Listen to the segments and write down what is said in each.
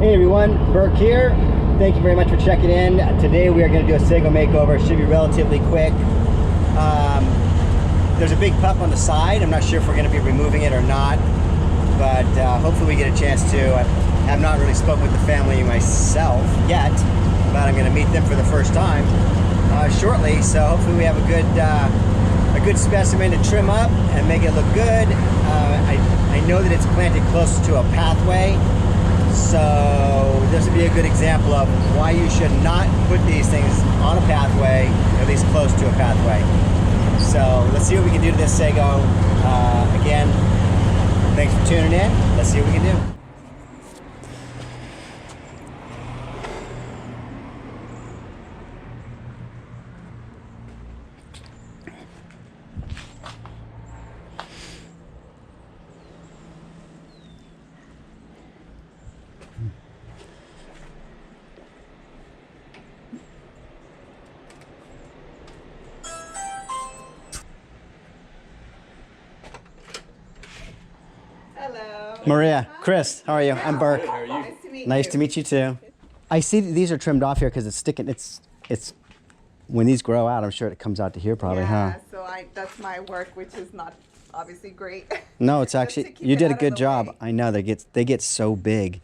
Hey everyone, Burke here. Thank you very much for checking in. Today we are going to do a Sago makeover. It should be relatively quick. There's a big pup on the side. I'm not sure if we're going to be removing it or not, but hopefully we get a chance to. I have not really spoken with the family myself yet, but I'm going to meet them for the first time shortly. So hopefully we have a good specimen to trim up and make it look good. I know that it's planted close to a pathway. So this would be a good example of why you should not put these things on a pathway, at least close to a pathway. So let's see what we can do to this Sago. Again, thanks for tuning in. Let's see what we can do. Hello. Maria, Chris, how are you? I'm Burke. How are you? Nice to meet you. Nice to meet you too. I see that these are trimmed off here because it's sticking. It's when these grow out, I'm sure it comes out to here probably, yeah, huh? so that's my work, which is not obviously great. No, it's actually you did a good job. Way. I know they get so big.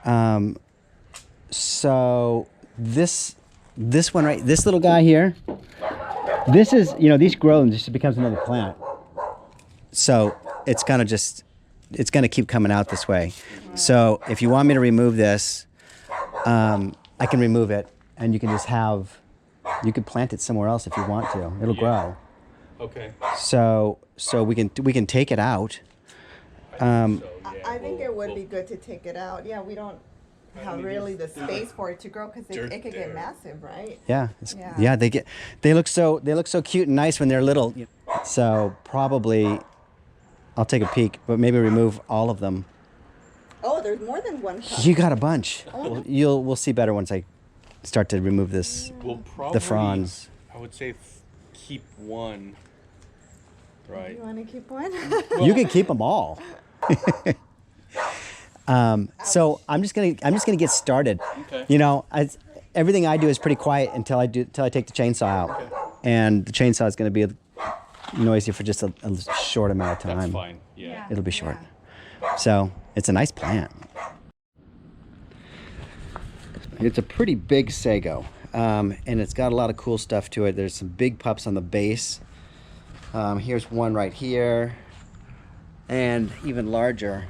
Yeah. So this one right, this little guy here, this is, these grow and just becomes another plant. So it's kind of just, it's going to keep coming out this way. So if you want me to remove this, I can remove it, and you can just you could plant it somewhere else if you want to. It'll grow. Okay. So we can take it out. I think it would be good to take it out. Yeah, we don't have really the space for it to grow because it could get massive, right? Yeah. Yeah. They look so cute and nice when they're little. So probably I'll take a peek, but maybe remove all of them. Oh, there's more than one pup. You got a bunch. Oh. We'll see better once I start to remove this. We'll probably, the fronds. I would say keep one. Right. You want to keep one? You can keep them all. So I'm just gonna get started. Okay. Everything I do is pretty quiet until I take the chainsaw out, Okay. and the chainsaw is gonna be noisy for just a short amount of time. That's fine. Yeah. It'll be short. So it's a nice plant. It's a pretty big Sago, and it's got a lot of cool stuff to it. There's some big pups on the base. Here's one right here, and even a larger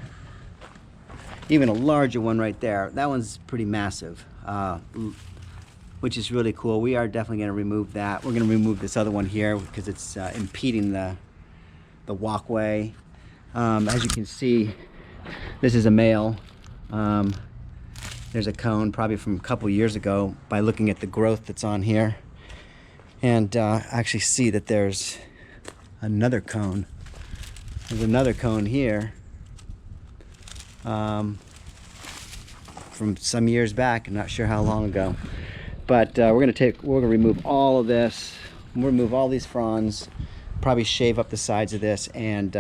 one right there. That one's pretty massive, which is really cool. We are definitely going to remove that. We're going to remove this other one here because it's impeding the walkway. As you can see, this is a male. There's a cone probably from a couple years ago by looking at the growth that's on here, and actually see that there's another cone. There's another cone here from some years back. I'm not sure how long ago, but we're gonna remove all of this. We'll remove all these fronds, probably shave up the sides of this, and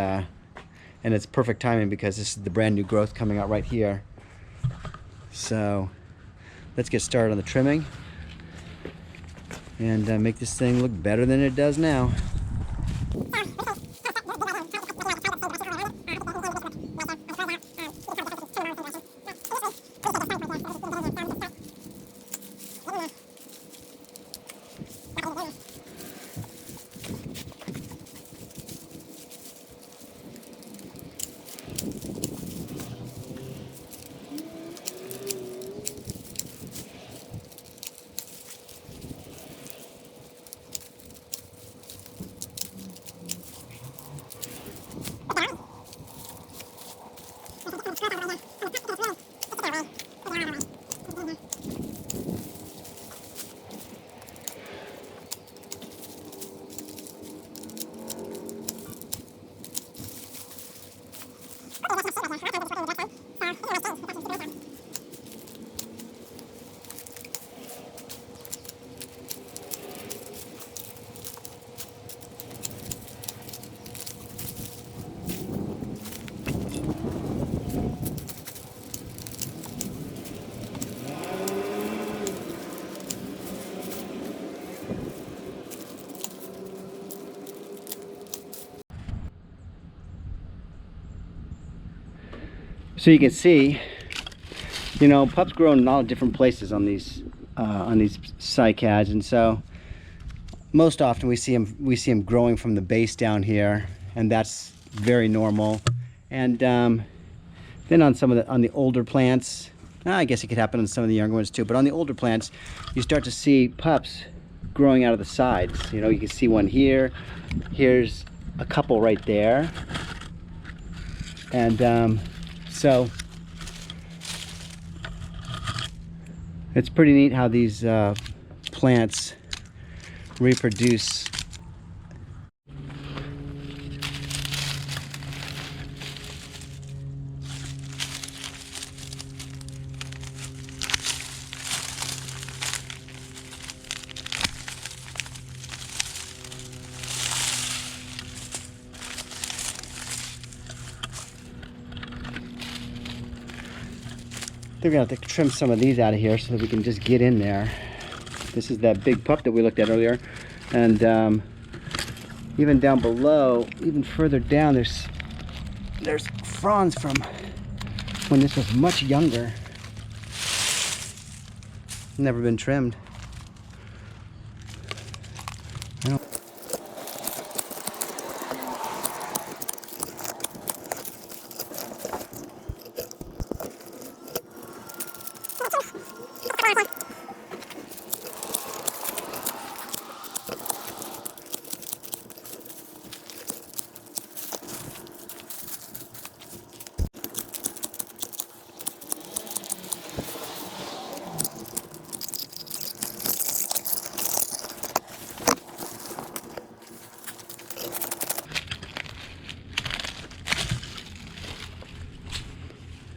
it's perfect timing because this is the brand new growth coming out right here. So let's get started on the trimming and make this thing look better than it does now. So you can see, you know, pups grow in a lot of different places on these cycads, and so most often we see them growing from the base down here, and that's very normal. And then on the older plants, I guess it could happen on some of the younger ones too, but on the older plants, you start to see pups growing out of the sides. You know, you can see one here. Here's a couple right there. And so it's pretty neat how these plants reproduce. They're gonna have to trim some of these out of here so that we can just get in there. This is that big pup that we looked at earlier, and even down below, even further down, there's fronds from when this was much younger. Never been trimmed. I don't.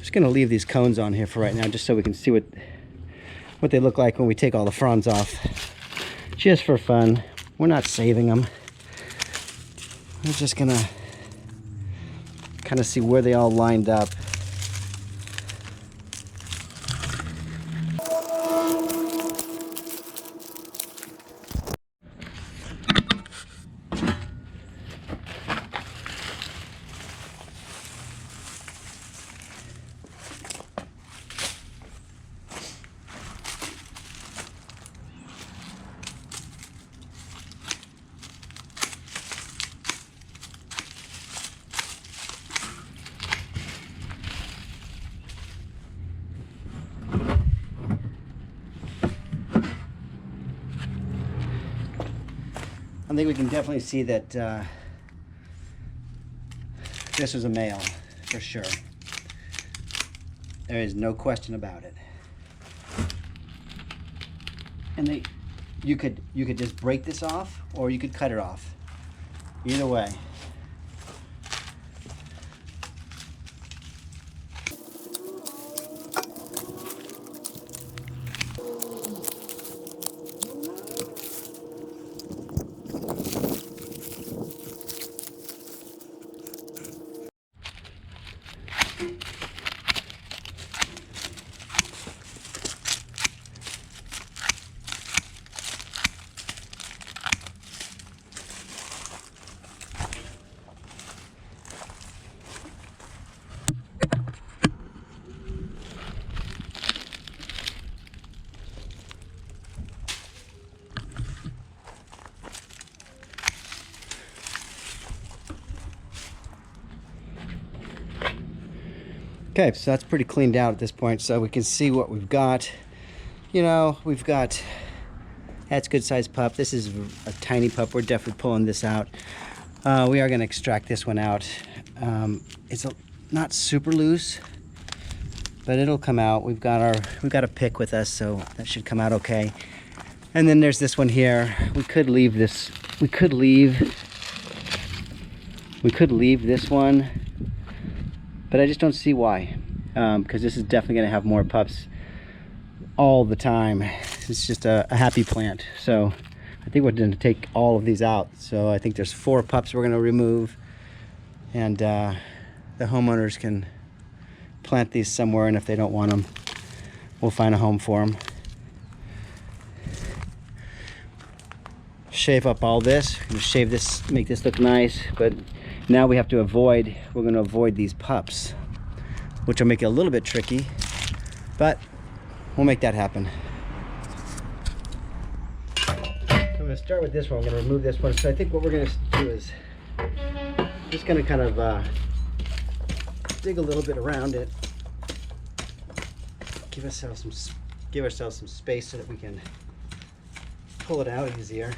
Just gonna leave these cones on here for right now, just so we can see what they look like when we take all the fronds off. Just for fun. We're not saving them. We're just gonna kind of see where they all lined up. I think we can definitely see that this was a male, for sure. There is no question about it. And you could just break this off, or you could cut it off. Either way. Okay, so that's pretty cleaned out at this point, so we can see what we've got. You know, we've got, that's a good sized pup. This is a tiny pup. We're definitely pulling this out. We are going to extract this one out. It's not super loose, but it'll come out. We've got a pick with us, so that should come out okay. And then there's this one here. We could leave this. We could leave this one, but I just don't see why, because this is definitely going to have more pups all the time. It's just a happy plant. So I think we're going to take all of these out. So I think there's 4 pups we're going to remove, and the homeowners can plant these somewhere, and if they don't want them, we'll find a home for them. Shave up all this. I'm gonna shave this, make this look nice, but now we have to avoid, we're going to avoid these pups. which will make it a little bit tricky, but we'll make that happen. So I'm going to start with this one. I'm going to remove this one. So I think what we're going to do is just going to kind of dig a little bit around it, give ourselves some space so that we can pull it out easier.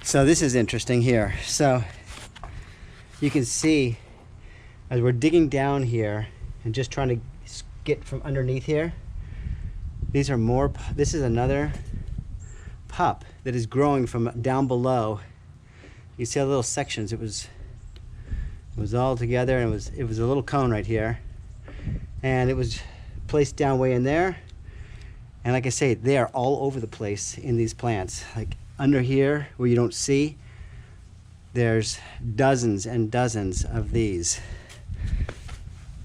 So this is interesting here. So you can see as we're digging down here and just trying to get from underneath here, these are more, this is another pup that is growing from down below. You see the little sections, it was all together, and it was a little cone right here, and it was placed down way in there. And like I say, they are all over the place in these plants. Like under here where you don't see, there's dozens and dozens of these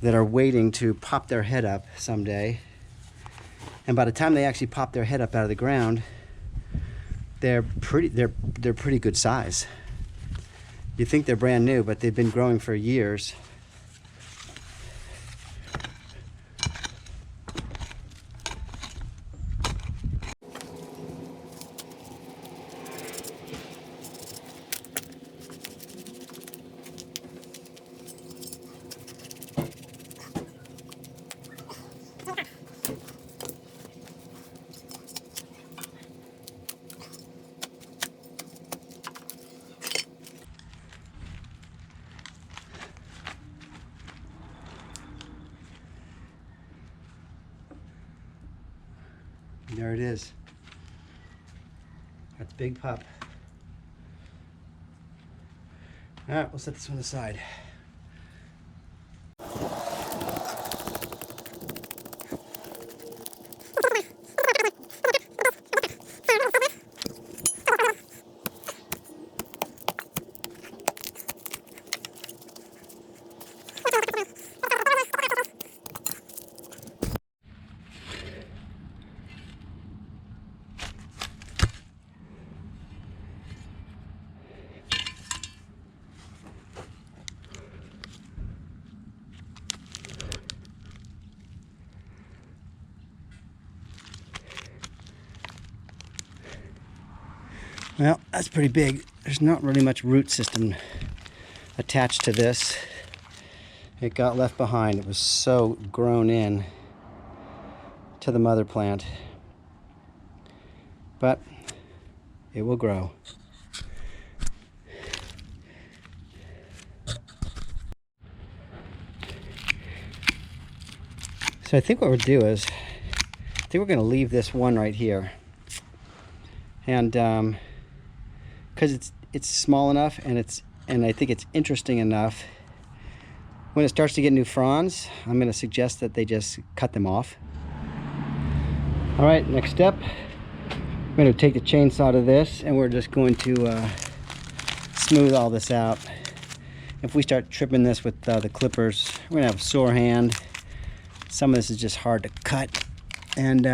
that are waiting to pop their head up someday. And by the time they actually pop their head up out of the ground, they're pretty good size. You think they're brand new, but they've been growing for years. There it is. That's a big pup. All right, we'll set this one aside. Well, that's pretty big. There's not really much root system attached to this. It got left behind. It was so grown in to the mother plant. But it will grow. So I think what we'll do is, I think we're going to leave this one right here. And because it's small enough, and I think it's interesting enough, when it starts to get new fronds, I'm going to suggest that they just cut them off. All right, next step, I'm going to take the chainsaw to this, and we're just going to smooth all this out. If we start tripping this with the clippers, we're going to have a sore hand. Some of this is just hard to cut, and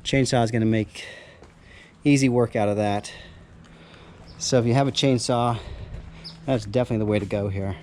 chainsaw is going to make easy work out of that. So if you have a chainsaw, that's definitely the way to go here.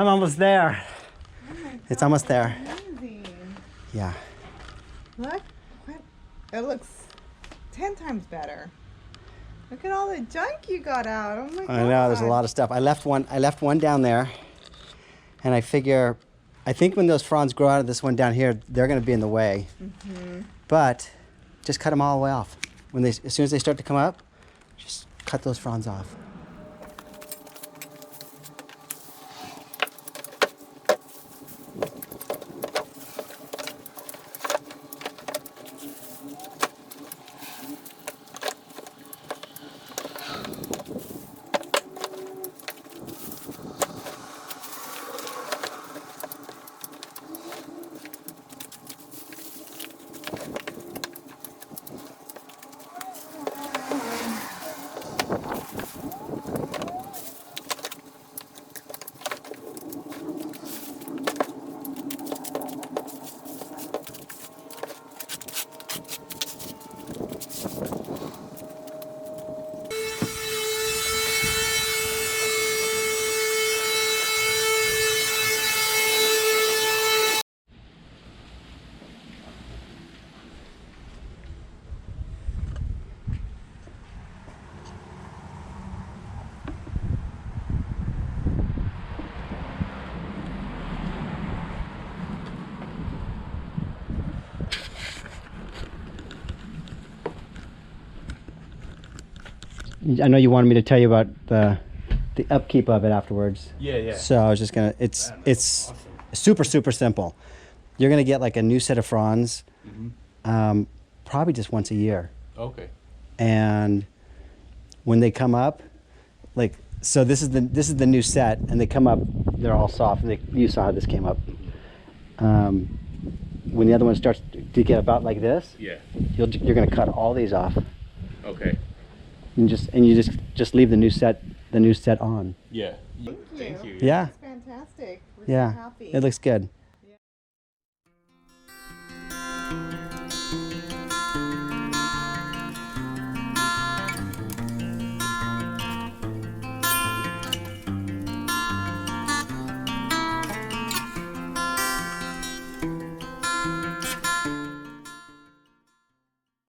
I'm almost there. Oh my God, It's almost there. amazing. Yeah. Look, it looks 10 times better. Look at all the junk you got out. Oh my God. I know there's a lot of stuff. I left one down there, and I think when those fronds grow out of this one down here, they're going to be in the way. But just cut them all the way off. As soon as they start to come up, just cut those fronds off. I know you wanted me to tell you about the upkeep of it afterwards. Yeah. So I was just gonna. It's awesome. super simple. You're gonna get like a new set of fronds, probably just once a year. Okay. And when they come up, like so, this is the new set, and they come up. They're all soft. You saw how this came up. When the other one starts to get about like this, Yeah. you're gonna cut all these off. Okay. And you just leave the new set on. Yeah. Thank you. Yeah. It's fantastic. We're so Yeah. happy. It looks good.